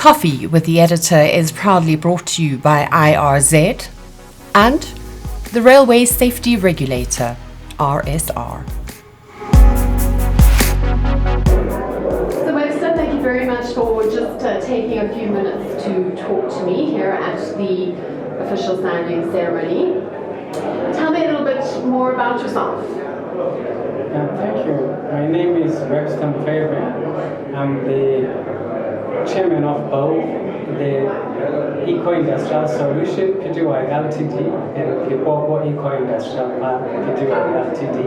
Coffee with the Editor is proudly brought to you by IRZ and the Railway Safety Regulator, RSR. So Webster, thank you very much for just taking a few minutes to talk to me here at the official signing ceremony. Tell me a little bit more about yourself. Thank you. My name is Webster Mfebe. I'm the chairman of both the Eco-Industrial Solution PPGI Ltd and Limpopo Eco-Industrial Park PPGI Ltd.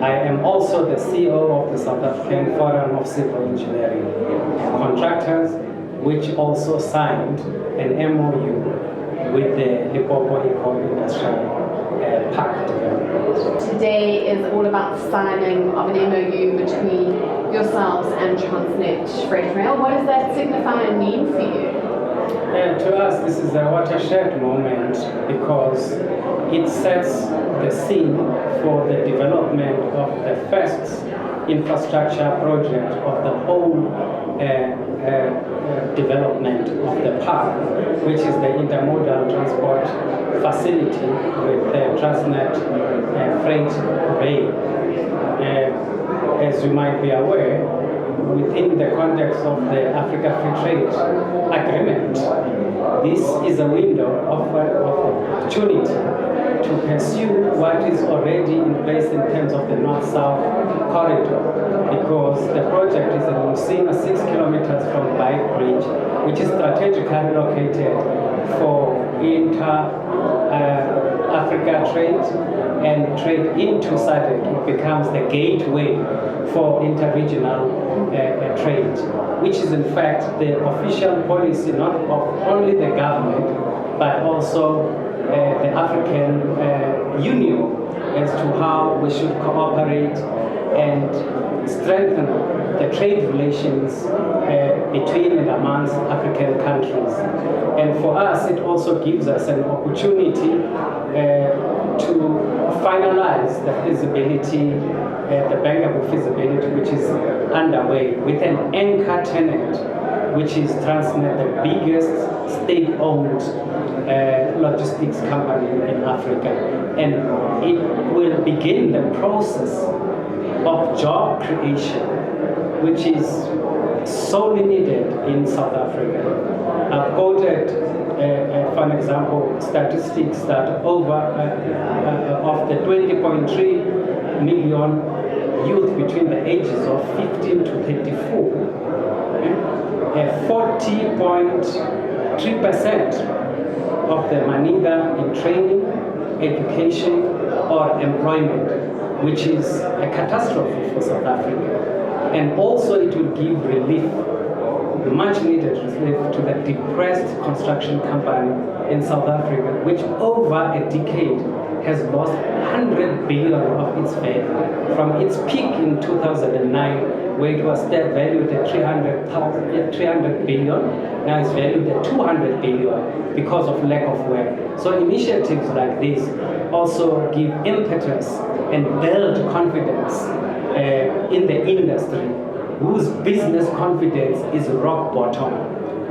I am also the CEO of the South African Forum of Civil Engineering and Contractors, which also signed an MoU with the Limpopo Eco-Industrial Park development. Today is all about the signing of an MoU between yourselves and Transnet Freight Rail. What does that signify and mean for you? To us, this is a watershed moment because it sets the scene for the development of the first infrastructure project of the whole development of the park, which is the Intermodal Transport Facility with the Transnet Freight Rail. As you might be aware, within the context of the Africa Free Trade Agreement, this is a window of opportunity to pursue what is already in place in terms of the North-South corridor, because the project is in Musina, 6 kilometers from Bike Bridge, which is strategically located for inter-Africa trade and trade into SAFCEC. It becomes the gateway for inter-regional trade, which is in fact the official policy not of only the government, but also the African Union as to how we should cooperate and strengthen the trade relations between and amongst African countries. And for us, it also gives us an opportunity to finalize the feasibility, the bankable feasibility, which is underway with an anchor tenant, which is Transnet, the biggest state-owned logistics company in Africa. And it will begin the process of job creation, which is sorely needed in South Africa. I've quoted, for example, statistics that over of the 20.3 million youth between the ages of 15 to 34, 40.3% of them are neither in training, education, or employment, which is a catastrophe for South Africa. And also it will give relief, much needed relief, to the depressed construction company in South Africa, which over a decade has lost 100 billion of its value from its peak in 2009, where it was valued at 300 billion. Now it's valued at 200 billion because of lack of work. So initiatives like this also give impetus and build confidence in the industry, whose business confidence is rock bottom.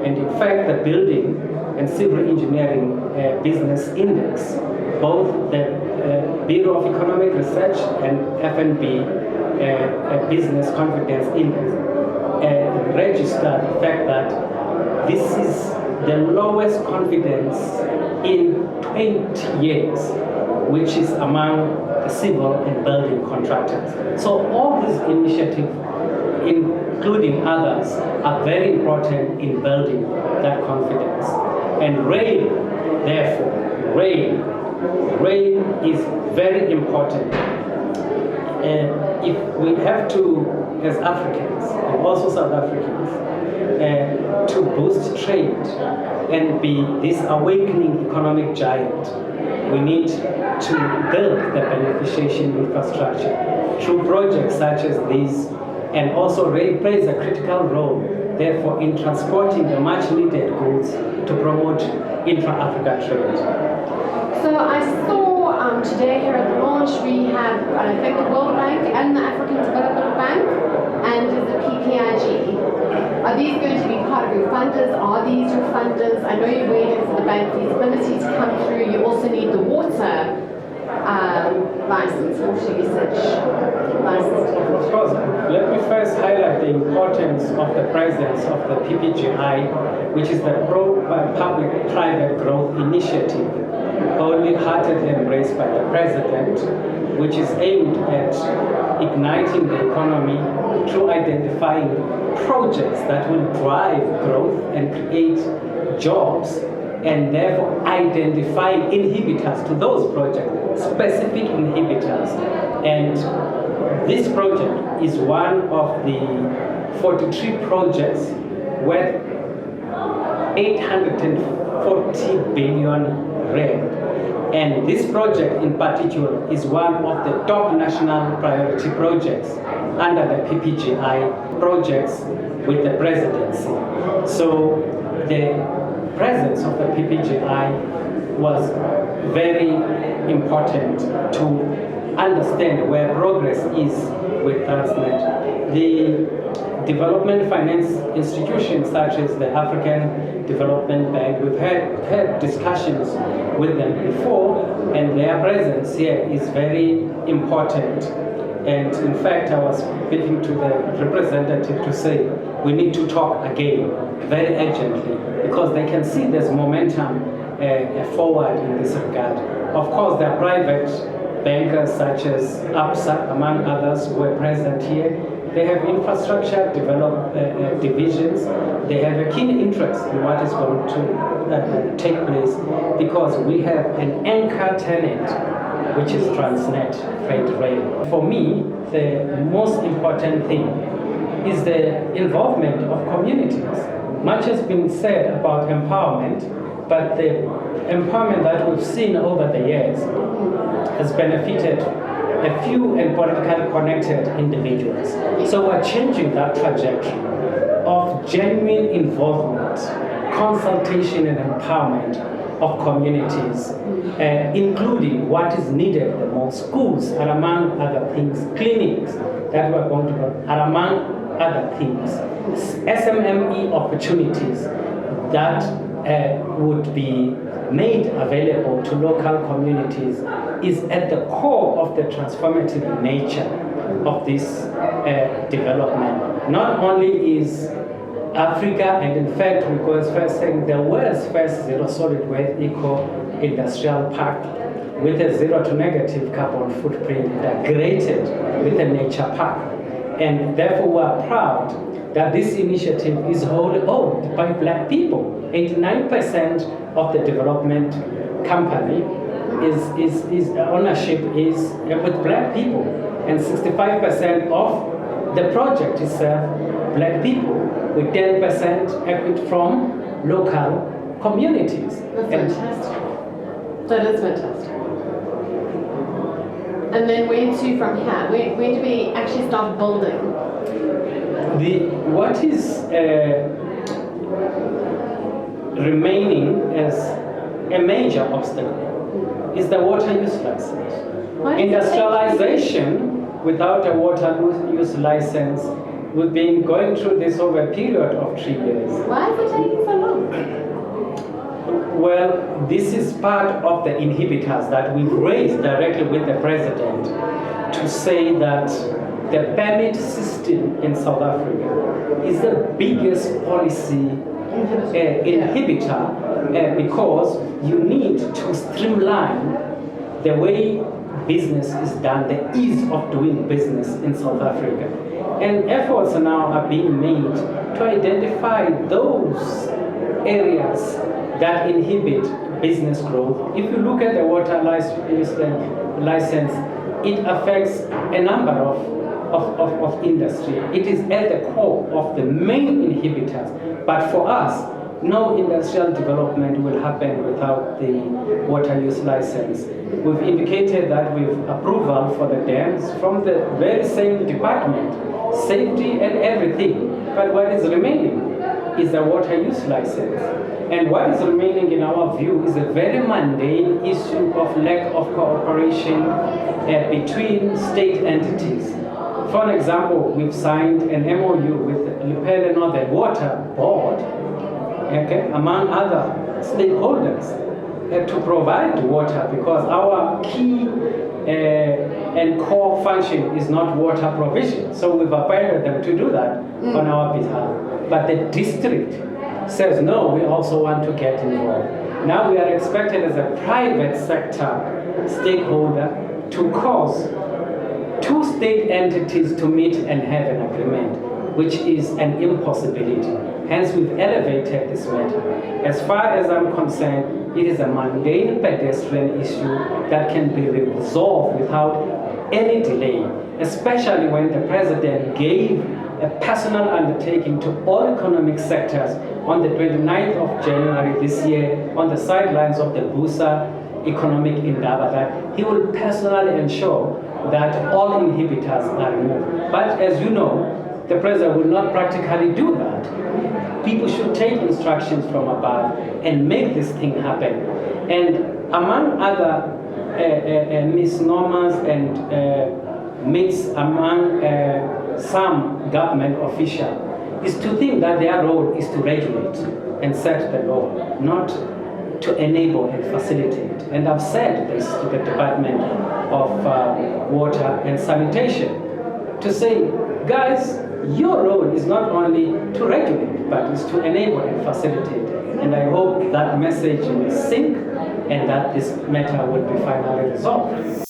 And in fact, the Building and Civil Engineering Business Index, both the Bureau of Economic Research and FNB Business Confidence Index, register the fact that this is the lowest confidence in 20 years, which is among the civil and building contractors. So all these initiatives, including others, are very important in building that confidence. And rail, therefore, rail is very important. If we have to, as Africans, and also South Africans, to boost trade and be this awakening economic giant, we need to build the beneficiation infrastructure through projects such as these, and also rail plays a critical role, therefore, in transporting the much needed goods to promote intra-Africa trade. So I saw today here at the launch we have, I think, the World Bank and the African Development Bank and the PPGI. Are these going to be part of your funders? Are these your funders? I know you're waiting for the bank feasibility to come through. You also need the water license, water usage license. Of course, let me first highlight the importance of the presence of the PPGI, which is the Public-Private Growth Initiative, wholeheartedly embraced by the President, which is aimed at igniting the economy through identifying projects that will drive growth and create jobs, and therefore identifying inhibitors to those projects, specific inhibitors. And this project is one of the 43 projects worth 840 billion rand. And this project in particular is one of the top national priority projects under the PPGI projects with the presidency. So the presence of the PPGI was very important to understand where progress is with Transnet. The development finance institutions such as the African Development Bank, we've had discussions with them before, and their presence here is very important. And in fact, I was speaking to the representative to say we need to talk again very urgently, because they can see there's momentum forward in this regard. Of course, there are private bankers such as APSA, among others, who are present here. They have infrastructure divisions. They have a keen interest in what is going to take place, because we have an anchor tenant, which is Transnet Freight Rail. For me, the most important thing is the involvement of communities. Much has been said about empowerment, but the empowerment that we've seen over the years has benefited a few and politically connected individuals. So we're changing that trajectory of genuine involvement, consultation and empowerment of communities, including what is needed the most. Schools are among other things, clinics that we're going to go are among other things, SMME opportunities that would be made available to local communities is at the core of the transformative nature of this development. Not only is Africa, and in fact we go as far as saying the world's first zero solid waste eco-industrial park with a zero to negative carbon footprint integrated with a nature park. And therefore we are proud that this initiative is wholly owned by Black people. 89% of the development company is ownership is with Black people, and 65% of the project is Black people, with 10% equity from local communities. That's fantastic. That is fantastic. And then where to from here? When do we actually start building? What is remaining as a major obstacle is the water use license. Industrialization without a water use license, we've been going through this over a period of 3 years. Why is it taking so long? Well, this is part of the inhibitors that we've raised directly with the President to say that the permit system in South Africa is the biggest policy inhibitor because you need to streamline the way business is done, the ease of doing business in South Africa. And efforts now are being made to identify those areas that inhibit business growth. If you look at the water license, it affects a number of industry. It is at the core of the main inhibitors. But for us, no industrial development will happen without the water use license. We've indicated that we've approval for the dams from the very same department, safety and everything. But what is remaining is the water use license. And what is remaining in our view is a very mundane issue of lack of cooperation between state entities. For example, we've signed an MoU with Limpopo Northern Water Board okay, among other stakeholders, to provide water, because our key and core function is not water provision. So we've appointed them to do that on our behalf. But the district says, no, we also want to get involved. Now we are expected as a private sector stakeholder to cause two state entities to meet and have an agreement, which is an impossibility. Hence, we've elevated this matter. As far as I'm concerned, it is a mundane pedestrian issue that can be resolved without any delay, especially when the president gave a personal undertaking to all economic sectors on the 29th of January this year on the sidelines of the Busa Economic Indaba that he will personally ensure that all inhibitors are removed. But as you know, the president will not practically do that. People should take instructions from above and make this thing happen. And among other misnomers and myths among some government officials is to think that their role is to regulate and set the law, not to enable and facilitate. And I've said this to the Department of Water and Sanitation to say, guys, your role is not only to regulate, but is to enable and facilitate. And I hope that message will sink and that this matter will be finally resolved.